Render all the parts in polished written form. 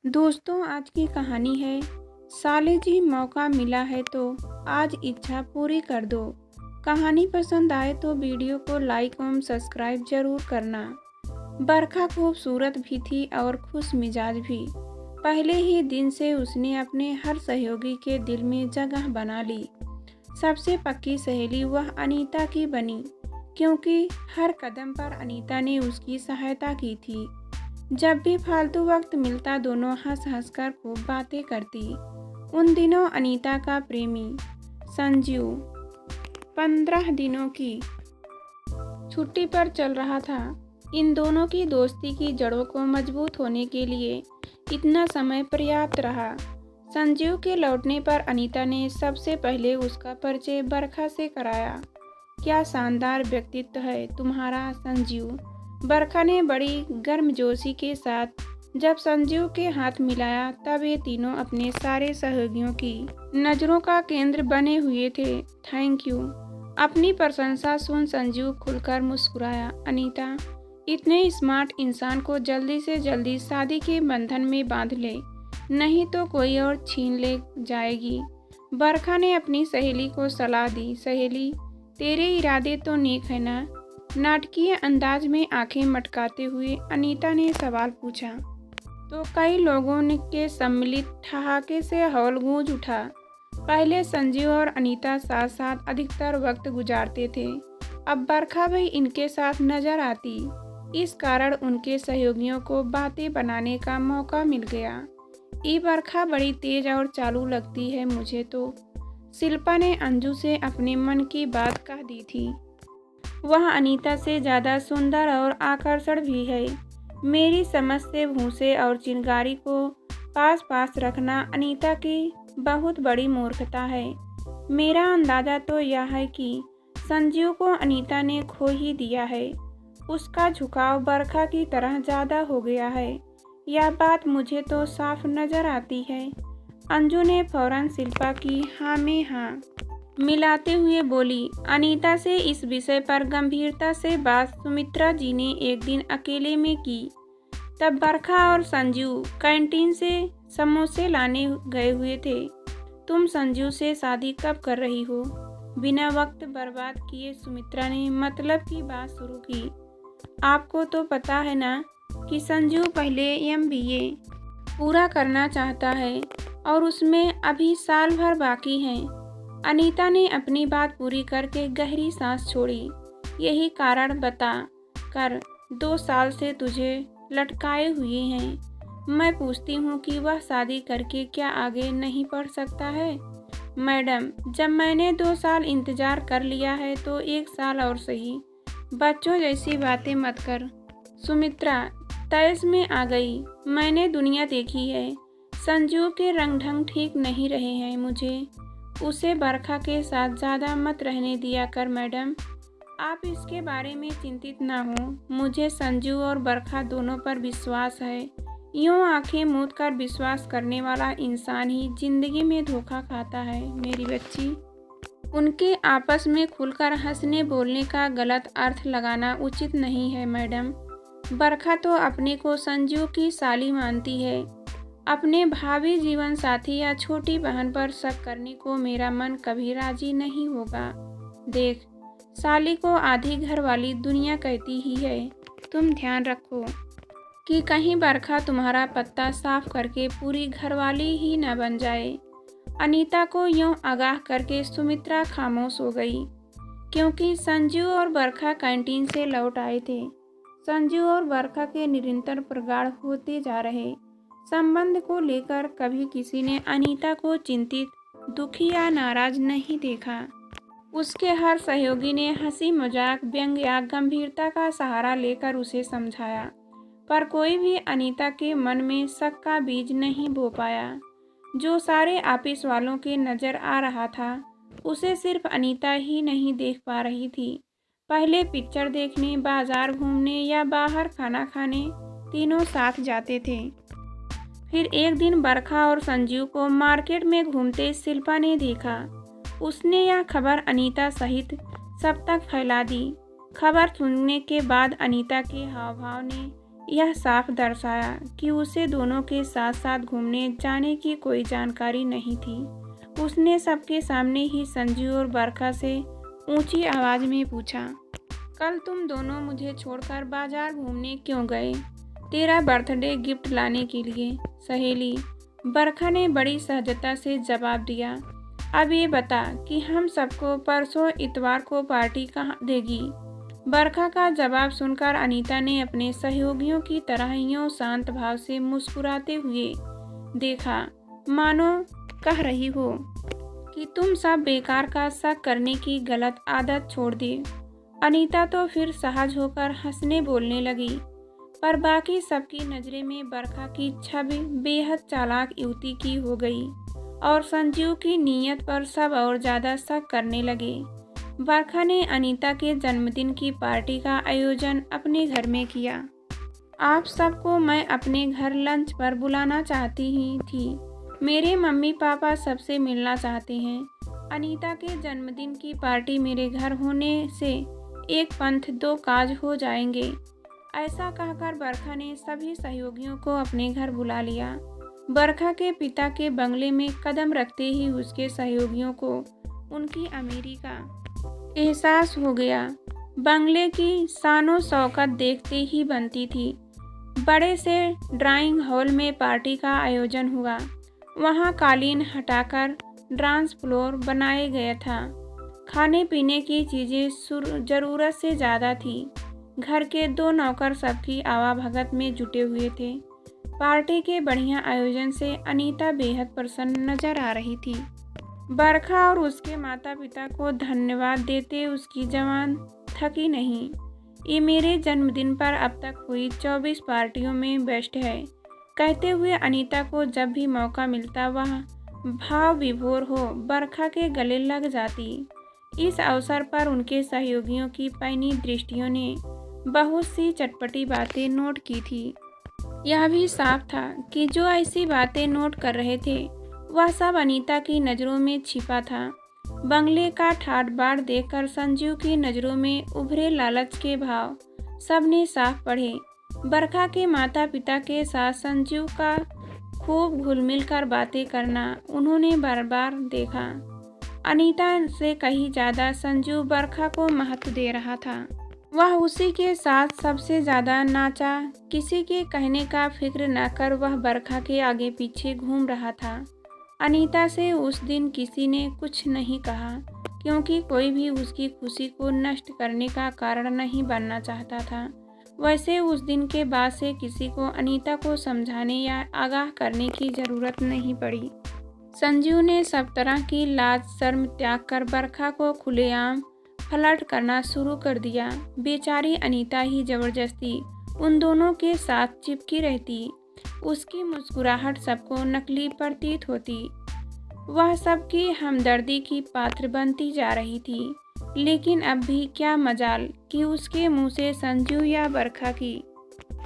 दोस्तों, आज की कहानी है साले जी मौका मिला है तो आज इच्छा पूरी कर दो। कहानी पसंद आए तो वीडियो को लाइक एवं सब्सक्राइब जरूर करना। बरखा खूबसूरत भी थी और खुश मिजाज भी। पहले ही दिन से उसने अपने हर सहयोगी के दिल में जगह बना ली। सबसे पक्की सहेली वह अनीता की बनी, क्योंकि हर कदम पर अनीता ने उसकी सहायता की थी। जब भी फालतू वक्त मिलता दोनों हंस हंस कर खूब बातें करती। उन दिनों अनीता का प्रेमी संजीव 15 दिनों की छुट्टी पर चल रहा था। इन दोनों की दोस्ती की जड़ों को मजबूत होने के लिए इतना समय पर्याप्त रहा। संजीव के लौटने पर अनीता ने सबसे पहले उसका परिचय बरखा से कराया। क्या शानदार व्यक्तित्व है तुम्हारा संजीव, बरखा ने बड़ी गर्मजोशी के साथ। जब संजीव के हाथ मिलाया तब ये तीनों अपने सारे सहयोगियों की नज़रों का केंद्र बने हुए थे। Thank you. अपनी प्रशंसा सुन संजीव खुलकर मुस्कुराया। अनीता, इतने स्मार्ट इंसान को जल्दी से जल्दी शादी के बंधन में बांध ले, नहीं तो कोई और छीन ले जाएगी। बरखा ने अपनी सहेली को सलाह दी। सहेली, तेरे इरादे तो नेक है ना? नाटकीय अंदाज में आंखें मटकाते हुए अनीता ने सवाल पूछा तो कई लोगों के सम्मिलित ठहाके से हौल गूंज उठा। पहले संजीव और अनीता साथ साथ अधिकतर वक्त गुजारते थे, अब बरखा भी इनके साथ नजर आती। इस कारण उनके सहयोगियों को बातें बनाने का मौका मिल गया। ये बरखा बड़ी तेज और चालू लगती है मुझे तो। शिल्पा ने अंजू से अपने मन की बात कह दी थी। वह अनीता से ज़्यादा सुंदर और आकर्षण भी है। मेरी समझ से भूसे और चिंगारी को पास पास रखना अनीता की बहुत बड़ी मूर्खता है। मेरा अंदाज़ा तो यह है कि संजीव को अनीता ने खो ही दिया है। उसका झुकाव बरखा की तरह ज़्यादा हो गया है। यह बात मुझे तो साफ नज़र आती है। अंजू ने फौरन शिल्पा की हाँ में हाँ मिलाते हुए बोली। अनीता से इस विषय पर गंभीरता से बात सुमित्रा जी ने एक दिन अकेले में की। तब बरखा और संजीव कैंटीन से समोसे लाने गए हुए थे। तुम संजीव से शादी कब कर रही हो? बिना वक्त बर्बाद किए सुमित्रा ने मतलब की बात शुरू की। आपको तो पता है ना कि संजीव पहले MBA पूरा करना चाहता है और उसमें अभी साल भर बाकी है। अनीता ने अपनी बात पूरी करके गहरी सांस छोड़ी। यही कारण बता कर 2 साल से तुझे लटकाए हुए हैं। मैं पूछती हूँ कि वह शादी करके क्या आगे नहीं बढ़ सकता है? मैडम, जब मैंने 2 साल इंतजार कर लिया है तो 1 साल और सही। बच्चों जैसी बातें मत कर। सुमित्रा तैस में आ गई। मैंने दुनिया देखी है। संजू के रंग ढंग ठीक नहीं रहे हैं। मुझे उसे बरखा के साथ ज़्यादा मत रहने दिया कर मैडम। आप इसके बारे में चिंतित ना हो। मुझे संजू और बरखा दोनों पर विश्वास है। यूँ आंखें मूंद कर विश्वास करने वाला इंसान ही जिंदगी में धोखा खाता है मेरी बच्ची। उनके आपस में खुलकर हंसने बोलने का गलत अर्थ लगाना उचित नहीं है मैडम। बरखा तो अपने को संजू की साली मानती है। अपने भावी जीवन साथी या छोटी बहन पर शक करने को मेरा मन कभी राजी नहीं होगा। देख, साली को आधी घर वाली दुनिया कहती ही है। तुम ध्यान रखो कि कहीं बरखा तुम्हारा पत्ता साफ करके पूरी घरवाली ही न बन जाए। अनीता को यूं आगाह करके सुमित्रा खामोश हो गई, क्योंकि संजू और बरखा कैंटीन से लौट आए थे। संजू और बरखा के निरंतर प्रगाढ़ होते जा रहे संबंध को लेकर कभी किसी ने अनीता को चिंतित, दुखी या नाराज नहीं देखा। उसके हर सहयोगी ने हंसी मजाक, व्यंग या गंभीरता का सहारा लेकर उसे समझाया, पर कोई भी अनीता के मन में शक का बीज नहीं बो पाया। जो सारे ऑफिस वालों के नज़र आ रहा था, उसे सिर्फ अनीता ही नहीं देख पा रही थी। पहले पिक्चर देखने, बाजार घूमने या बाहर खाना खाने तीनों साथ जाते थे। फिर एक दिन बरखा और संजीव को मार्केट में घूमते शिल्पा ने देखा। उसने यह खबर अनीता सहित सब तक फैला दी। खबर सुनने के बाद अनीता के हाव भाव ने यह साफ दर्शाया कि उसे दोनों के साथ साथ घूमने जाने की कोई जानकारी नहीं थी। उसने सबके सामने ही संजू और बरखा से ऊंची आवाज में पूछा, कल तुम दोनों मुझे छोड़कर बाजार घूमने क्यों गए? तेरा बर्थडे गिफ्ट लाने के लिए, सहेली। बरखा ने बड़ी सहजता से जवाब दिया। अब ये बता कि हम सबको परसों इतवार को पार्टी कहाँ देगी? बरखा का जवाब सुनकर अनीता ने अपने सहयोगियों की तरह यूं शांत भाव से मुस्कुराते हुए देखा, मानो कह रही हो कि तुम सब बेकार का शक करने की गलत आदत छोड़ दे। अनीता तो फिर सहज होकर हंसने बोलने लगी, पर बाकी सबकी नज़रें में बरखा की छवि बेहद चालाक युवती की हो गई और संजीव की नीयत पर सब और ज़्यादा शक करने लगे। बरखा ने अनीता के जन्मदिन की पार्टी का आयोजन अपने घर में किया। आप सबको मैं अपने घर लंच पर बुलाना चाहती ही थी। मेरे मम्मी पापा सबसे मिलना चाहते हैं। अनीता के जन्मदिन की पार्टी मेरे घर होने से एक पंथ दो काज हो जाएंगे। ऐसा कहकर बरखा ने सभी सहयोगियों को अपने घर बुला लिया। बरखा के पिता के बंगले में कदम रखते ही उसके सहयोगियों को उनकी अमीरी का एहसास हो गया। बंगले की शानो शौकत देखते ही बनती थी। बड़े से ड्राइंग हॉल में पार्टी का आयोजन हुआ। वहां कालीन हटाकर डांस फ्लोर बनाया गया था। खाने पीने की चीज़ें ज़रूरत से ज़्यादा थी। घर के दो नौकर सबकी आवाभगत में जुटे हुए थे। पार्टी के बढ़िया आयोजन से अनीता बेहद प्रसन्न नजर आ रही थी। बरखा और उसके माता पिता को धन्यवाद देते उसकी जवान थकी नहीं। ये मेरे जन्मदिन पर अब तक हुई 24 पार्टियों में बेस्ट है, कहते हुए अनीता को जब भी मौका मिलता वह भाव विभोर हो बरखा के गले लग जाती। इस अवसर पर उनके सहयोगियों की पैनी दृष्टियों ने बहुत सी चटपटी बातें नोट की थी। यह भी साफ था कि जो ऐसी बातें नोट कर रहे थे वह सब अनीता की नज़रों में छिपा था। बंगले का ठाट बाट देखकर संजीव की नज़रों में उभरे लालच के भाव सबने साफ पढ़े। बरखा के माता पिता के साथ संजीव का खूब घुल मिल कर बातें करना उन्होंने बार बार देखा। अनीता से कहीं ज़्यादा संजीव बरखा को महत्व दे रहा था। वह उसी के साथ सबसे ज़्यादा नाचा। किसी के कहने का फिक्र न कर वह बरखा के आगे पीछे घूम रहा था। अनीता से उस दिन किसी ने कुछ नहीं कहा, क्योंकि कोई भी उसकी खुशी को नष्ट करने का कारण नहीं बनना चाहता था। वैसे उस दिन के बाद से किसी को अनीता को समझाने या आगाह करने की ज़रूरत नहीं पड़ी। संजीव ने सब तरह की लाज शर्म त्याग कर बरखा को खुलेआम फ्लर्ट करना शुरू कर दिया। बेचारी अनीता ही जबरदस्ती उन दोनों के साथ चिपकी रहती। उसकी मुस्कुराहट सबको नकली प्रतीत होती। वह सबकी हमदर्दी की पात्र बनती जा रही थी। लेकिन अब भी क्या मजाल कि उसके मुंह से संजू या बरखा की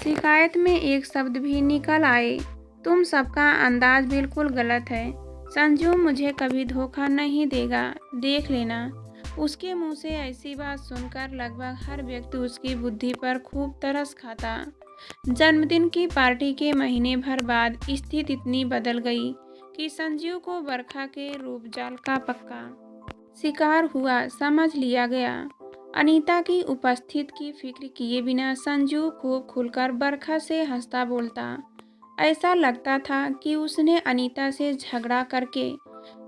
शिकायत में एक शब्द भी निकल आए। तुम सबका अंदाज बिल्कुल गलत है। संजू मुझे कभी धोखा नहीं देगा, देख लेना। उसके मुंह से ऐसी बात सुनकर लगभग हर व्यक्ति उसकी बुद्धि पर खूब तरस खाता। जन्मदिन की पार्टी के महीने भर बाद स्थिति इतनी बदल गई कि संजीव को बरखा के रूपजाल का पक्का शिकार हुआ समझ लिया गया। अनीता की उपस्थिति की फिक्र किए बिना संजीव खूब खुलकर बरखा से हंसता बोलता। ऐसा लगता था कि उसने अनीता से झगड़ा करके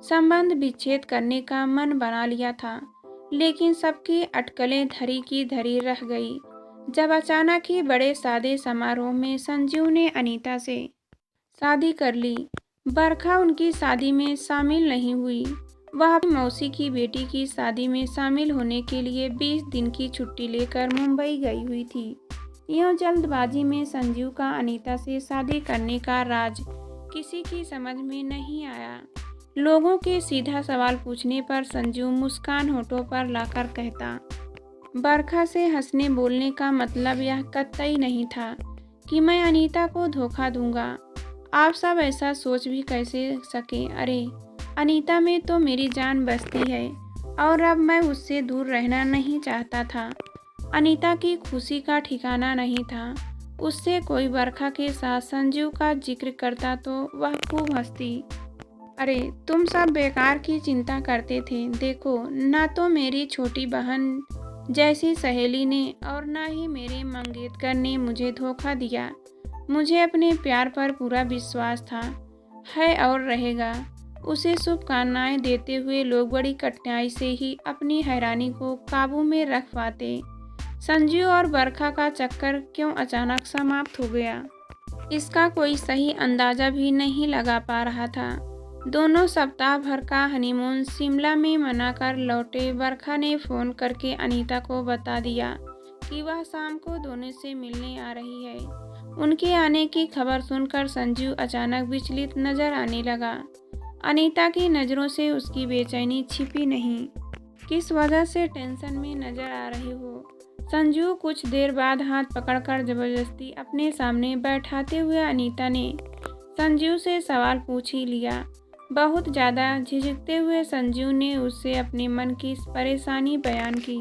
संबंध विच्छेद करने का मन बना लिया था। लेकिन सबकी अटकलें धरी की धरी रह गई जब अचानक ही बड़े सादे समारोह में संजीव ने अनीता से शादी कर ली। बरखा उनकी शादी में शामिल नहीं हुई। वह अपनी मौसी की बेटी की शादी में शामिल होने के लिए 20 दिन की छुट्टी लेकर मुंबई गई हुई थी। यूं जल्दबाजी में संजीव का अनीता से शादी करने का राज किसी की समझ में नहीं आया। लोगों के सीधा सवाल पूछने पर संजीव मुस्कान होठों पर लाकर कहता, बरखा से हंसने बोलने का मतलब यह कतई नहीं था कि मैं अनीता को धोखा दूंगा। आप सब ऐसा सोच भी कैसे सके? अरे अनीता में तो मेरी जान बसती है और अब मैं उससे दूर रहना नहीं चाहता था। अनीता की खुशी का ठिकाना नहीं था। उससे कोई बरखा के साथ संजू का जिक्र करता तो वह खूब हंसती। अरे तुम सब बेकार की चिंता करते थे, देखो ना तो मेरी छोटी बहन जैसी सहेली ने और ना ही मेरे मंगेतर ने मुझे धोखा दिया। मुझे अपने प्यार पर पूरा विश्वास था, है और रहेगा। उसे शुभकामनाएं देते हुए लोग बड़ी कठिनाई से ही अपनी हैरानी को काबू में रख पाते। संजू और बरखा का चक्कर क्यों अचानक समाप्त हो गया, इसका कोई सही अंदाजा भी नहीं लगा पा रहा था। दोनों सप्ताह भर का हनीमून शिमला में मनाकर लौटे बरखा ने फ़ोन करके अनीता को बता दिया कि वह शाम को दोनों से मिलने आ रही है। उनके आने की खबर सुनकर संजू अचानक विचलित नजर आने लगा। अनीता की नज़रों से उसकी बेचैनी छिपी नहीं। किस वजह से टेंशन में नजर आ रही हो? संजू कुछ देर बाद हाथ पकड़कर जबरदस्ती अपने सामने बैठाते हुए अनीता ने संजू से सवाल पूछ ही लिया। बहुत ज़्यादा झिझकते हुए संजू ने उससे अपने मन की परेशानी बयान की।